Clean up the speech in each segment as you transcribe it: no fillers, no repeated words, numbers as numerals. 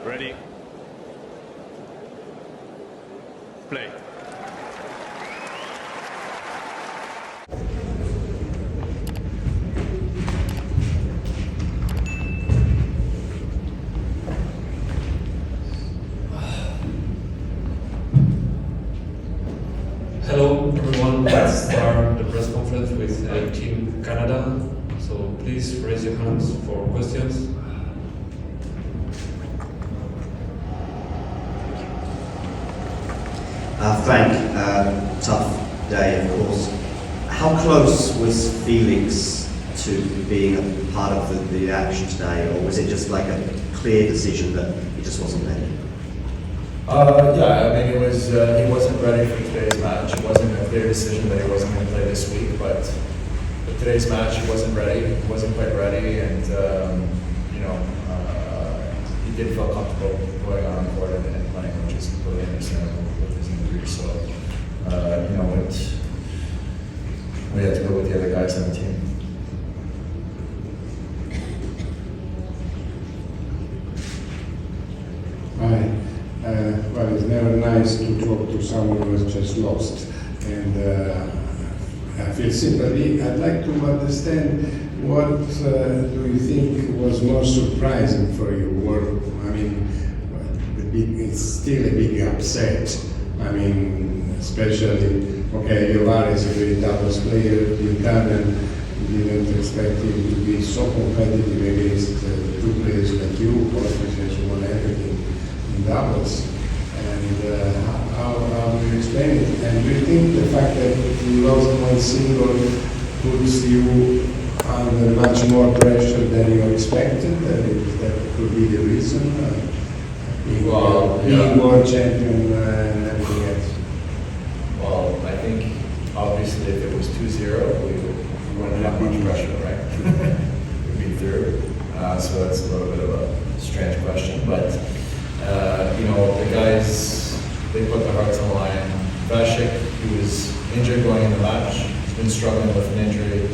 Ready. Play. Hello everyone, let's start the press conference with Team Canada. So please raise your hands for questions. Frank, tough day of course. How close was Felix to being a part of the action today, or was it just like a clear decision that he just wasn't ready? Yeah, I mean, it was he wasn't ready for today's match. It wasn't a clear decision that he wasn't going to play this week, but for today's match, he wasn't ready. He wasn't quite ready, and he didn't feel comfortable going on the court and playing, which is completely understandable with his injury. So, we had to go with the other guys on the team. Right. Well, it's never nice to talk to someone who has just lost, and I feel sympathy. I'd like to understand what do you think was more surprising for you? It's still a big upset. I mean, especially, okay, Jovar is a great doubles player. Buchanan didn't expect him to be so competitive against two players like you. Pospisil, you won everything in doubles. And how do you explain it? And do you think the fact that you lost one single puts you under much more pressure than you expected? That could be the reason? Being world champion and everything else. Well, I think obviously if it was 2-0, we wouldn't have much pressure, right? We'd be through. So that's a little bit of a strange question, but the guys, they put their hearts on the line. Vasek, he was injured going in the match. He's been struggling with an injury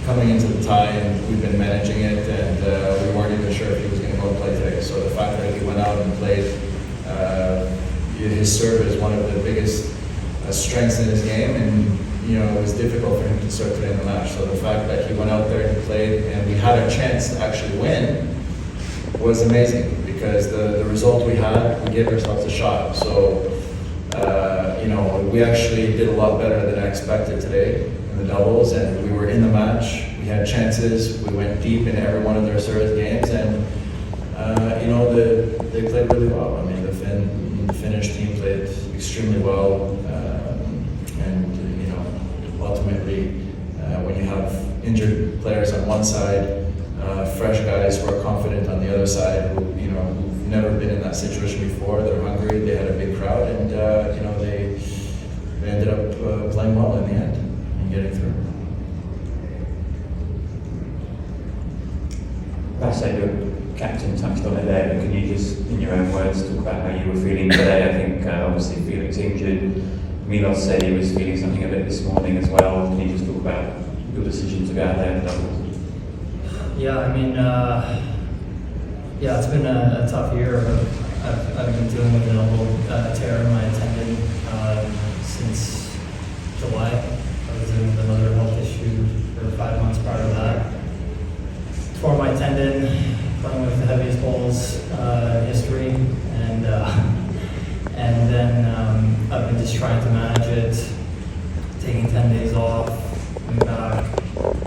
coming into the tie, and we've been managing it, and we weren't even sure if he was going to go and play today. So the fact that he went out and played, his serve is one of the biggest strengths in his game, and it was difficult for him to serve today in the match. So the fact that he went out there and played, and we had a chance to actually win, was amazing, because the result we had, we gave ourselves a shot. So we actually did a lot better than I expected today in the doubles, and we were in the match. We had chances. We went deep in every one of their service games, and they played really well. I mean, the Finnish team played extremely well, and ultimately, when you have injured players on one side, fresh guys who are confident on the other side, who've never been in that situation before, they're hungry. They had a big crowd, and they ended up playing well in the end and getting through. Vasek, your captain touched on it there, but can you just, in your own words, talk about how you were feeling today? I think obviously Felix injured. Milos said he was feeling something a bit this morning as well. Can you just talk about your decision to go out there and double? Yeah, I mean, it's been a tough year. I've been dealing with an elbow tear in my tendon since July. I was dealing with another health issue for 5 months prior to that. Tore my tendon, playing with the heaviest balls in history, and then I've been just trying to manage it, taking 10 days off, coming back,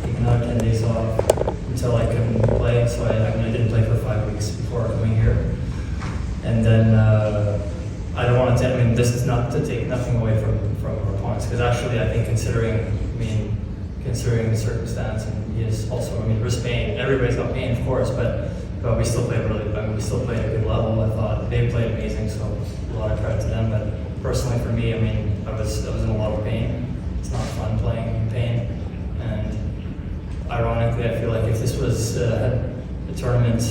taking another 10 days off until I couldn't play. So I didn't play for 5 weeks before coming here, and then I don't want to. I mean, this is not to take nothing away from our points, because actually I think considering the circumstance, and he is also, there's pain. Everybody's got pain, of course, but we still played we still played at a good level. I thought they played amazing, so a lot of credit to them. But personally, for me, I was in a lot of pain. It's not fun playing in pain, and ironically, I feel like if this was a tournament,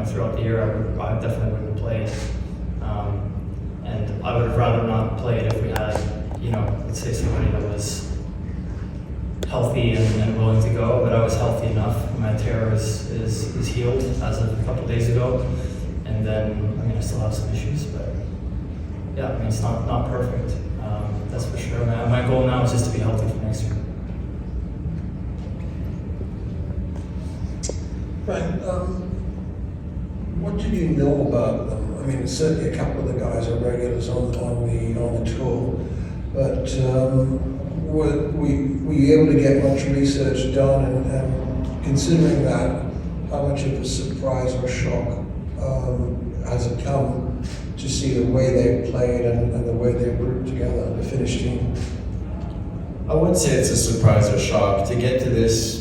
throughout the year, I definitely would have played. And I would have rather not played if we had, let's say somebody that was healthy and willing to go, but I was healthy enough. My tear is healed as of a couple days ago, And then, I mean, I still have some issues, but yeah, I mean, it's not perfect. That's for sure. My goal now is just to be healthy for next year. Frank, what did you know about them? I mean, certainly a couple of the guys are regulars on the tour, but were you able to get much research done? And considering that, how much of a surprise or shock has it come to see the way they played and the way they grouped together, the Finnish team? I wouldn't say it's a surprise or shock to get to this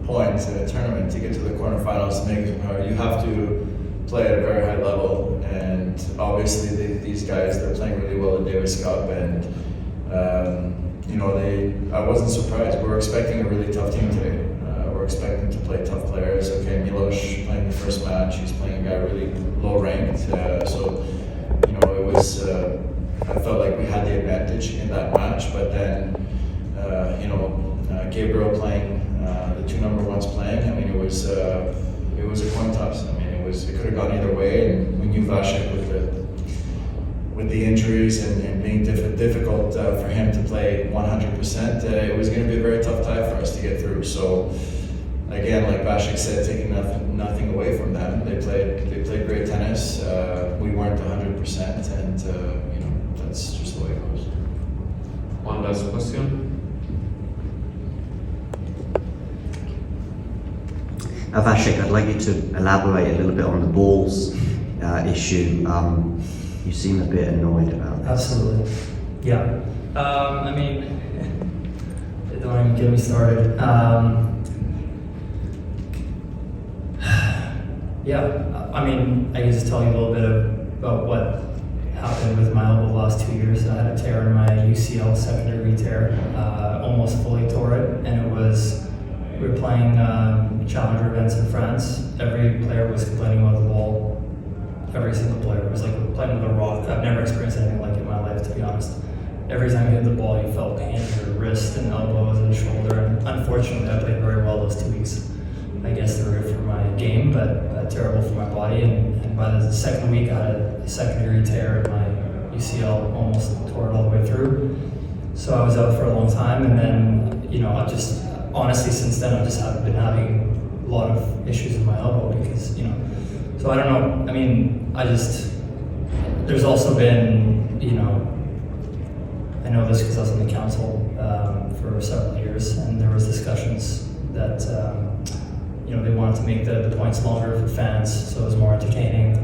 point in a tournament, to get to the quarterfinals. You have to play at a very high level, and obviously these guys, they're playing really well at Davis Cup, and I wasn't surprised. We were expecting a really tough team today. We're expecting to play tough players. Okay, Milos playing the first match, he's playing a guy really low ranked, so it was. I felt like we had the advantage in that match, but then Gabriel playing, the two number ones playing. I mean, it was a coin toss. I mean, it could have gone either way, and we knew Vasek with the injuries and being difficult for him to play 100%. It was going to be a very tough tie for us to get through. So again, like Vasek said, taking nothing away from them, they played great tennis. We weren't 100%, and that's just the way it goes. One last question. Vasek, I'd like you to elaborate a little bit on the balls issue. You seem a bit annoyed about that. Absolutely. Yeah. I mean, don't even get me started. Yeah, I mean, I can just tell you a little bit about what happened with my elbow the last 2 years. I had a tear in my UCL, second-degree tear, almost fully tore it, and we were playing challenger events in France. Every player was complaining about the ball. Every single player. It was like playing with a rock. I've never experienced anything like it in my life, to be honest. Every time you hit the ball, you felt pain in your wrist and elbows and shoulder. And unfortunately, I played very well those 2 weeks. I guess they were good for my game, but terrible for my body. And by the second week, I had a second-degree tear in my UCL, almost tore it all the way through. So I was out for a long time, and then I just honestly since then I've just been having a lot of issues in my elbow because So I don't know. I mean, there's also been I know this because I was on the council for several years, and there was discussions that they wanted to make the points longer for fans, so it was more entertaining.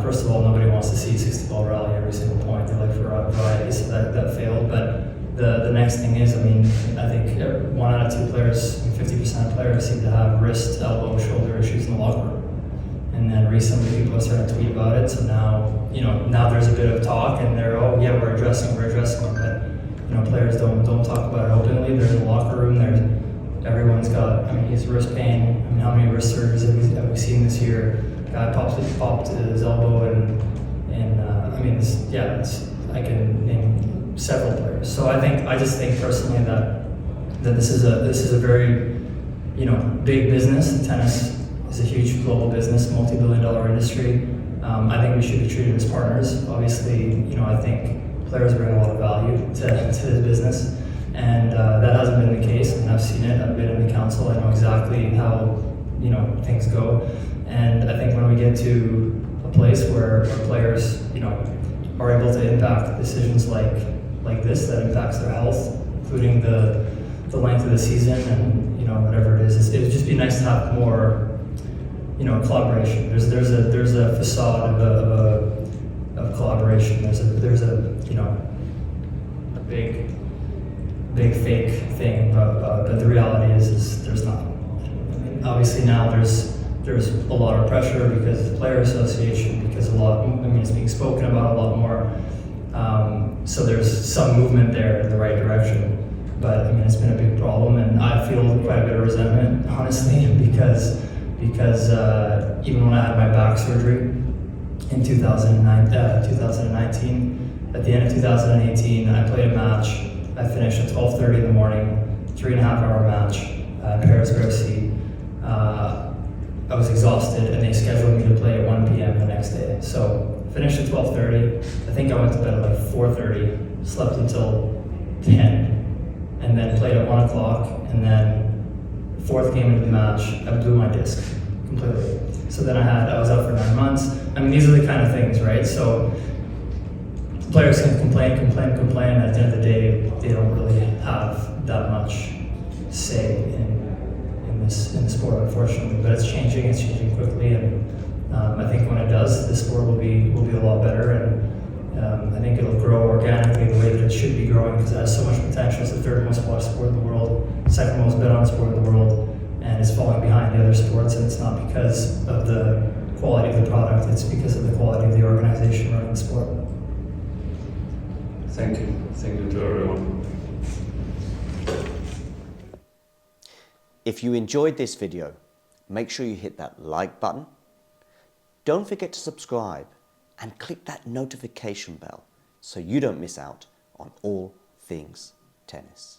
First of all, nobody wants to see a 60-ball rally every single point. They like for variety, so that failed. But the next thing is, I mean, I think 1 out of 2 players, 50% of players seem to have wrist, elbow, shoulder issues in the locker room. And then recently people are starting to tweet about it, so now there's a bit of talk, and they're, we're addressing it, but players don't talk about it openly. They're in the locker room, everyone's got, he's wrist pain. How many wrist surgeries have we seen this year? Guy popped his elbow, and I can name several players. So I just think personally that this is a very big business. Tennis is a huge global business, multi-billion-dollar industry. I think we should be treated as partners. Obviously, I think players bring a lot of value to the business, and that hasn't been the case. And I've seen it. I've been in the council. I know exactly how things go. And I think when we get to a place where players are able to impact decisions like this that impacts their health, including the length of the season and whatever it is, it would just be nice to have more collaboration. There's a facade of collaboration. There's a big fake thing, but the reality is there's not. Obviously now there's a lot of pressure because of the player association, because it's being spoken about a lot more. So there's some movement there in the right direction. But it's been a big problem, and I feel quite a bit of resentment, honestly, because even when I had my back surgery in 2019, at the end of 2018, I played a match. I finished at 12:30 in the morning, 3.5-hour match at Paris Bercy. I was exhausted, and they scheduled me to play at 1 p.m. the next day. So finished at 12:30. I think I went to bed at like 4:30, slept until 10, and then played at 1 o'clock, and then fourth game of the match, I blew my disc completely. So then I was out for 9 months. I mean, these are the kind of things, right? So players can complain, and at the end of the day, they don't really have that much say in the sport, unfortunately. But it's changing quickly, and I think when it does, the sport will be a lot better, and I think it'll grow organically the way that it should be growing, because it has so much potential. It's the third most watched sport in the world, second most bet on sport in the world, and it's falling behind the other sports, and it's not because of the quality of the product, it's because of the quality of the organization running the sport. Thank you. Thank you to everyone. If you enjoyed this video, make sure you hit that like button. Don't forget to subscribe and click that notification bell so you don't miss out on all things tennis.